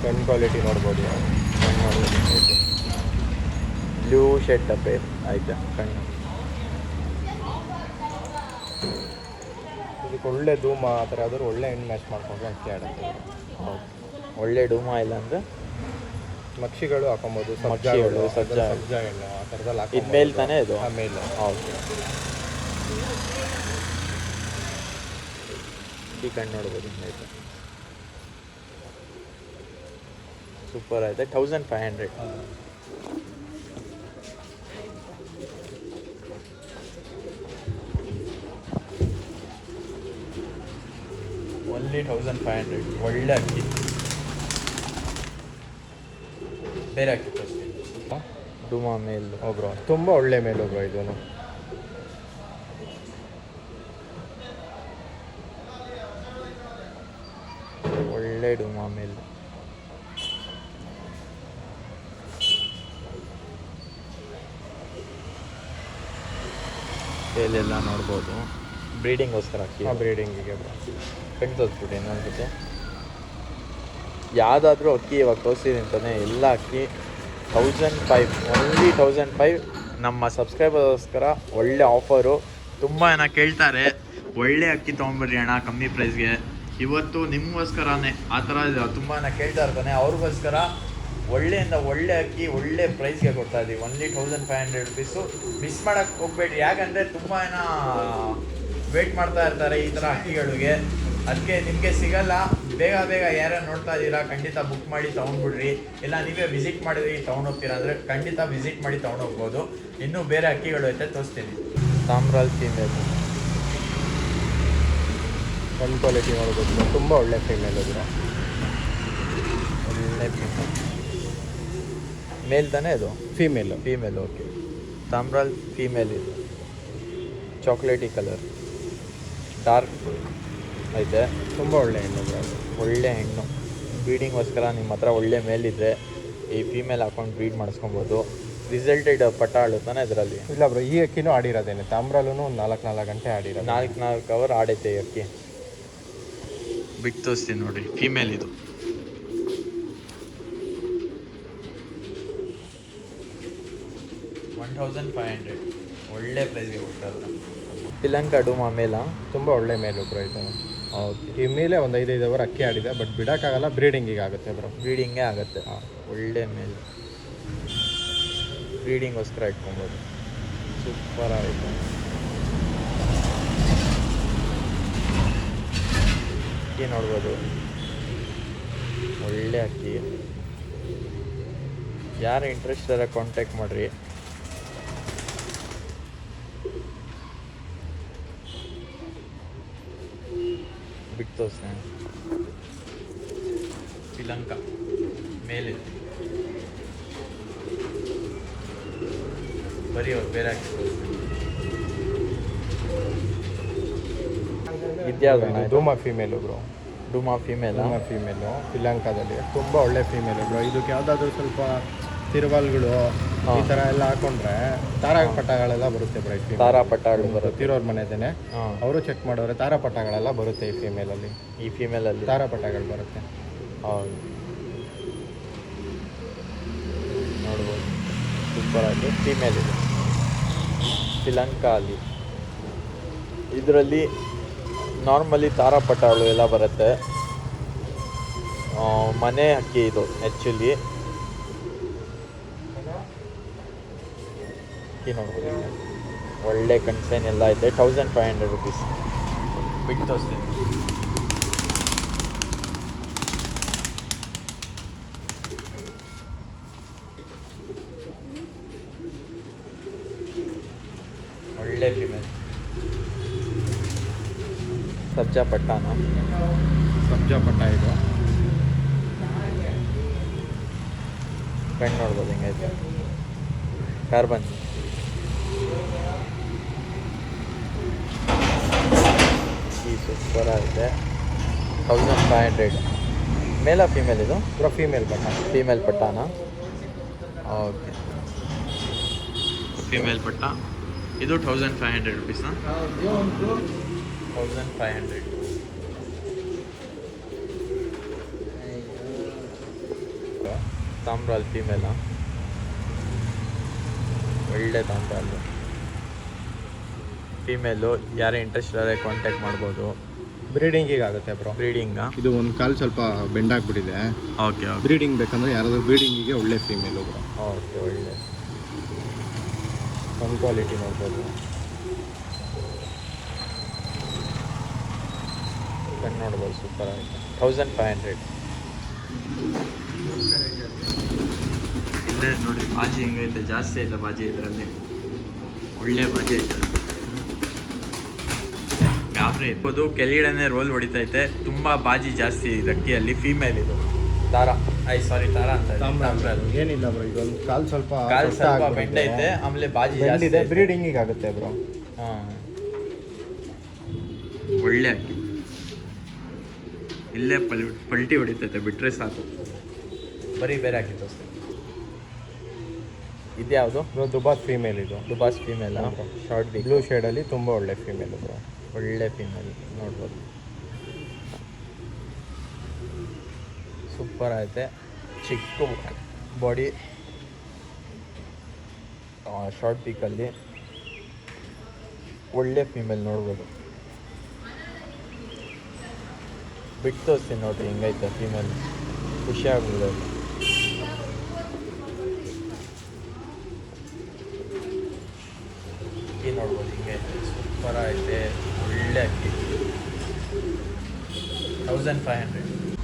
ಕಣ್ ಕ್ವಾಲಿಟಿ ನೋಡ್ಬೋದು. ಬ್ಲೂ ಶೇಡ್ ಡಬ್ಬೆ ಆಯ್ತಾ ಕಣ್ಣು. ಇದಕ್ಕೆ ಒಳ್ಳೆ ಧೂಮ ಆ ಥರ ಯಾವ್ದಾದ್ರು ಒಳ್ಳೆ ಹೆಣ್ಣು ಮ್ಯಾಚ್ ಮಾಡ್ಕೊಂಡ್ರೆ ಅಕ್ಕಿ ಆಡುತ್ತೆ. ಒಳ್ಳೆ ಡೂಮ ಇಲ್ಲ ಅಂದರೆ ಮಕ್ಷಿಗಳು ಹಾಕೊಬೋದು. ಸಬ್ಜಾ ಹೆಣ್ಣು ಆ ಥರದಲ್ಲಿ ಹಾಕಿ. ಇದು ಮೇಲ್ ತಾನೇ ಇದು? ಮೇಲೆ ಹೌದು. ಈ ಕಣ್ಣು ನೋಡ್ಬೋದು ಹಿಂಗೈತೆ, ಸೂಪರ್ ಆಯ್ತು. 1500. ಓನ್ಲಿ 1500. ಒಳ್ಳೆ ಅಕ್ಕಿ. ಬೇರೆ ಅಕ್ಕಿ ತೋರಿಸ್ತೀನಿ. ಡುಮಾ ಮೇಲ್ ಬ್ರೋ, ತುಂಬ ಒಳ್ಳೆ ಮೇಲು ಬ್ರೋ. ಇದು ಒಳ್ಳೆ ಡುಮಾ ಮೇಲ್. ಸೇಲೆಲ್ಲ ನೋಡ್ಬೋದು. ಬ್ರೀಡಿಂಗೋಸ್ಕರ ಅಕ್ಕಿ. ಬ್ರೀಡಿಂಗಿಗೆ ಬ್ರೋ. ಕಣ್ಣು ತೋರಿಸ್ಬಿಟ್ಟು ಇನ್ನೊಂದ್ಸತಿ. ಯಾವುದಾದ್ರೂ ಅಕ್ಕಿ ಇವಾಗ ತೋರಿಸಿದೆ ಅಂತಾನೆ ಎಲ್ಲ ಅಕ್ಕಿ 1500, ಓನ್ಲಿ 1500. ನಮ್ಮ ಸಬ್ಸ್ಕ್ರೈಬರ್ಗೋಸ್ಕರ ಒಳ್ಳೆ ಆಫರು. ತುಂಬ ಜನ ಕೇಳ್ತಾರೆ ಒಳ್ಳೆ ಅಕ್ಕಿ ತೊಗೊಂಬರ್ರಿ ಅಣ್ಣ ಕಮ್ಮಿ ಪ್ರೈಸ್ಗೆ. ಇವತ್ತು ನಿಮಗೋಸ್ಕರನೇ ಆ ಥರ ತುಂಬ ಜನ ಕೇಳ್ತಾ ಇರ್ತಾನೆ, ಅವ್ರಿಗೋಸ್ಕರ ಒಳ್ಳೆಯಿಂದ ಒಳ್ಳೆ ಅಕ್ಕಿ ಒಳ್ಳೆ ಪ್ರೈಸ್ಗೆ ಕೊಡ್ತಾ ಇದ್ದೀವಿ. Only 1500 rupees. ಮಿಸ್ ಮಾಡೋಕ್ಕೆ ಹೋಗ್ಬೇಡ್ರಿ, ಯಾಕಂದರೆ ತುಂಬ ಜನ ವೇಟ್ ಮಾಡ್ತಾ ಇರ್ತಾರೆ ಈ ಥರ ಅಕ್ಕಿಗಳಿಗೆ. ಅದಕ್ಕೆ ನಿಮಗೆ ಸಿಗಲ್ಲ. ಬೇಗ ಯಾರ್ಯಾರು ನೋಡ್ತಾ ಇದ್ದೀರಾ ಖಂಡಿತ ಬುಕ್ ಮಾಡಿ ತೊಗೊಂಡ್ಬಿಡ್ರಿ. ಇಲ್ಲ ನೀವೇ ವಿಸಿಟ್ ಮಾಡಿದ್ರಿ ತೊಗೊಂಡೋಗ್ತೀರಾ ಅಂದರೆ ಖಂಡಿತ ವಿಸಿಟ್ ಮಾಡಿ ತೊಗೊಂಡೋಗ್ಬೋದು. ಇನ್ನೂ ಬೇರೆ ಅಕ್ಕಿಗಳು ಐತೆ, ತೋರಿಸ್ತೀನಿ. ತಾಮ್ರಾಲ್ ಫೀಮೇಲ್ ಕಣ್ ಕ್ವಾಲಿಟಿ ನೋಡ್ಬೋದು. ತುಂಬ ಒಳ್ಳೆ ಫೀಮೇಲ್ ಇದ್ರೆ. ಒಳ್ಳೆ ಫೀಮೇಲ್. ಮೇಲ್ ತಾನೇ ಇದು? ಫೀಮೇಲು. ಓಕೆ. ತಾಮ್ರಾಲ್ ಫೀಮೇಲ್ ಇದು ಚಾಕ್ಲೇಟಿ ಕಲರ್ ಡಾರ್ಕ್ ಐತೆ. ತುಂಬ ಒಳ್ಳೆ ಹೆಣ್ಣು ಬ್ರೋ ಅದು. ಒಳ್ಳೆ ಹೆಣ್ಣು. ಬ್ರೀಡಿಂಗೋಸ್ಕರ ನಿಮ್ಮ ಹತ್ರ ಒಳ್ಳೆ ಮೇಲಿದ್ದರೆ ಈ ಫೀಮೇಲ್ ಹಾಕೊಂಡು ಬ್ರೀಡ್ ಮಾಡಿಸ್ಕೊಬೋದು. ರಿಸಲ್ಟೆಡ್ ಪಟ್ಟಾಳು ತಾನೇ ಇದರಲ್ಲಿ. ಇಲ್ಲ ಬ್ರೋ, ಈ ಅಕ್ಕಿನೂ ಆಡಿರೋದೇನೆ. ತಾಮ್ರಲ್ಲೂ ಒಂದು 4 ಗಂಟೆ ಆಡಿರೋದು. 4 ಅವರ್ ಆಡೈತೆ ಈ ಅಕ್ಕಿ. ಬಿಟ್ಟು ತೋರಿಸ್ತೀನಿ ನೋಡಿರಿ, ಫೀಮೇಲ್ ಇದು. $1,500 ಒಳ್ಳೆ ಪ್ರೈಸ್ಗೆ ಕೊಡ್ತಾರೆ. ಶ್ರೀಲಂಕಾ ಡೂಮಾ ಮೇಲ ತುಂಬ ಒಳ್ಳೆ ಮೇಲು ಬ್ರೋ ಇದು. ಓಕೆ. ಈ ಮೇಲೆ ಒಂದು 5 ಅವರ್ ಅಕ್ಕಿ ಆಡಿದೆ, ಬಟ್ ಬಿಡೋಕ್ಕಾಗಲ್ಲ, ಬ್ರೀಡಿಂಗಿಗೆ ಆಗುತ್ತೆ ಬ್ರೋ. ಬ್ರೀಡಿಂಗೇ ಆಗುತ್ತೆ. ಒಳ್ಳೆ ಮೇಲು, ಬ್ರೀಡಿಂಗೋಸ್ಕರ ಇಟ್ಕೊಬೋದು. ಸೂಪರ್ ಆಯಿತು. ಅಕ್ಕಿ ನೋಡ್ಬೋದು, ಒಳ್ಳೆ ಅಕ್ಕಿ. ಯಾರು ಇಂಟ್ರೆಸ್ಟ್ ಇದ್ದಾರೆ ಕಾಂಟ್ಯಾಕ್ಟ್ ಮಾಡಿರಿ. ಬಿಟ್ಟು ತೋರಿಸ್ತೀನಿ. ಶ್ರೀಲಂಕಾ ಮೇಲೆ ಬರೀ ಅವ್ರು ಬೇರೆ ಹಾಕಿ ಇದ್ಯಾವ್ದು ಧೂಮಾ ಫೀಮೇಲು ಬ್ರೋ. ಡೂಮಾ ಫೀಮೇಲ್. ಧೂಮಾ ಫೀಮೇಲು ಶ್ರೀಲಂಕಾದಲ್ಲಿ ತುಂಬ ಒಳ್ಳೆ ಫೀಮೇಲು ಬ್ರೋ. ಇದಕ್ಕೆ ಯಾವುದಾದ್ರೂ ಸ್ವಲ್ಪ ತಿರುವಲ್ಗಳು ಈ ಥರ ಎಲ್ಲ ಹಾಕೊಂಡ್ರೆ ತಾರಾಪಟ್ಟಗಳೆಲ್ಲ ಬರುತ್ತೆ ಬ್ರೋ. ಈ ತಾರಾಪಟ್ಟಾಳು ಬರುತ್ತೆ. ತಿರೋರ್ ಮನೆದೇನೆ, ಹಾಂ, ಅವರು ಚೆಕ್ ಮಾಡೋರೆ ತಾರಾಪಟ್ಟಗಳೆಲ್ಲ ಬರುತ್ತೆ ಈ ಫೀಮೇಲಲ್ಲಿ. ಈ ಫೀಮೇಲಲ್ಲಿ ತಾರಾಪಟ್ಟಗಳು ಬರುತ್ತೆ. ಹೌದು, ನೋಡ್ಬೋದು. ಸೂಪರ್ ಆಗಿ ಫೀಮೇಲ್ ಇದೆ ಶ್ರೀಲಂಕಾ ಅಲ್ಲಿ. ಇದರಲ್ಲಿ ನಾರ್ಮಲಿ ತಾರಾಪಟ್ಟಾಳು ಎಲ್ಲ ಬರುತ್ತೆ. ಮನೆ ಹಕ್ಕಿ ಇದು ಆ್ಯಕ್ಚುಲಿ. ಅಕ್ಕಿ ನೋಡ್ಬೋದು, ಒಳ್ಳೆ ಕನ್ಸೈನ್ ಎಲ್ಲ ಇದೆ. $1,500 ಬಿಟ್ಟು ತೋರಿಸ್ತೀನಿ. ಒಳ್ಳೆ ಫಿಮೇಲ್. ಸಬ್ಜಾ ಪಟ್ಟಾನ, ಸಬ್ಜಾ ಪಟ್ಟ ಇದು. ಕಣ್ಣು ನೋಡ್ಬೋದು ಹಿಂಗೈತೆ. ಕಾರ್ಬನ್ ಈ ಸೂಪರ್ ಆಗಿದೆ. 1,500 ಮೇಲ ಫೀಮೇಲ್ ಇದು. ಬ್ರೋ ಫೀಮೇಲ್ ಪಟ್ಟ. ಫೀಮೇಲ್ ಪಟ್ಟಾನ. ಓಕೆ, ಫೀಮೇಲ್ ಪಟ್ಟ. ಇದು $1,500. 1,500. ತಾಮ್ರಾಲ್ ಫೀಮೇಲ, ಒಳ್ಳೆ ತಾಮ್ರಾಲ್ ಫೀಮೇಲು. ಯಾರೇ ಇಂಟ್ರೆಸ್ಟ್ ಇದ್ದಾರೆ ಕಾಂಟ್ಯಾಕ್ಟ್ ಮಾಡ್ಬೋದು. ಬ್ರೀಡಿಂಗಿಗೆ ಆಗುತ್ತೆ ಬ್ರೋ. ಬ್ರೀಡಿಂಗಾ? ಇದು ಒಂದು ಕಾಲು ಸ್ವಲ್ಪ ಬೆಂಡಾಗ್ಬಿಟ್ಟಿದೆ. Okay okay. ಬ್ರೀಡಿಂಗ್ ಬೇಕಂದ್ರೆ ಯಾರಾದರೂ ಬ್ರೀಡಿಂಗಿಗೆ ಒಳ್ಳೆ ಫೀಮೇಲು ಬ್ರೋ. ಓಕೆ, ಒಳ್ಳೆ ಒಂದು ಕ್ವಾಲಿಟಿ ನೋಡ್ಬೋದು. ಕಣ್ಣು ನೋಡ್ಬೋದು, ಸೂಪರ್ ಆಗಿದೆ. 1,500. ಇಲ್ಲೇ ನೋಡಿ ಬಾಜಿ ಹೆಂಗೈತೆ, ಜಾಸ್ತಿ ಐತೆ ಬಾಜಿ ಇದರಲ್ಲಿ. ಒಳ್ಳೆ ಬಾಜಿ ಐತೆ. ಗಾಬರಿ ಇರ್ಬೋದು, ಕೆಳಗಡೆನೆ ರೋಲ್ ಹೊಡಿತೈತೆ. ತುಂಬ ಬಾಜಿ ಜಾಸ್ತಿ ಇದೆ ಅಕ್ಕಿಯಲ್ಲಿ. ಫೀಮೇಲ್ ಇದು. ತಾರಾ ತಾರಾ ಅಂತ ತಾಮ್ರಾಲ್. ಏನಿಲ್ಲ ಬ್ರೋ, ಇದೊಂದು ಕಾಲು ಸ್ವಲ್ಪ ಬೆಂಡ್ ಐತೆ, ಆಮೇಲೆ ಬಾಜಿ ಜಾಸ್ತಿ ಇದೆ. ಐತೆ. ಬ್ರೀಡಿಂಗಿಗೆ ಆಗುತ್ತೆ ಬ್ರೋ. ಹಾಂ, ಒಳ್ಳೆ ಅಕ್ಕಿ. ಇಲ್ಲೇ ಪಲ್ಟಿ ಹೊಡಿತೈತೆ, ಬಿಟ್ಟರೆ ಸಾಕು. ಬರೀ ಬೇರೆ ಹಾಕಿ ತೋರಿಸ್ತೀನಿ. ಇದ್ಯಾವುದು? ಬ್ರೋ ದುಬಾಸ್ ಫೀಮೇಲ್ ಇದು. ದುಬಾಸ್ ಫೀಮೇಲ, ಶಾರ್ಟ್ ಬಿ ಬ್ಲೂ ಶೇಡಲ್ಲಿ ತುಂಬ ಒಳ್ಳೆ ಫೀಮೇಲ್ ಬ್ರೋ. ಒಳ್ಳೆ ಫೀಮೇಲ್ ನೋಡ್ಬೋದು. ಸೂಪರ್ ಐತೆ. ಚಿಕ್ಕ ಬಾಡಿ, ಶಾರ್ಟ್ ಪೀಕಲ್ಲಿ ಒಳ್ಳೆ ಫೀಮೇಲ್ ನೋಡ್ಬೋದು. ಬಿಟ್ಟು ತೋರಿಸ್ತೀನಿ ನೋಡ್ರಿ ಹಿಂಗೈತೆ ಫೀಮೇಲ್. ಖುಷಿ ಆಗ್ಬಿಡೋದು. ಅಕ್ಕಿ ನೋಡ್ಬೋದು ಹಿಂಗೈತೆ, ಸೂಪರ್ ಐತೆ. ಒಳ್ಳೆ ಅಕ್ಕಿ. 1,500.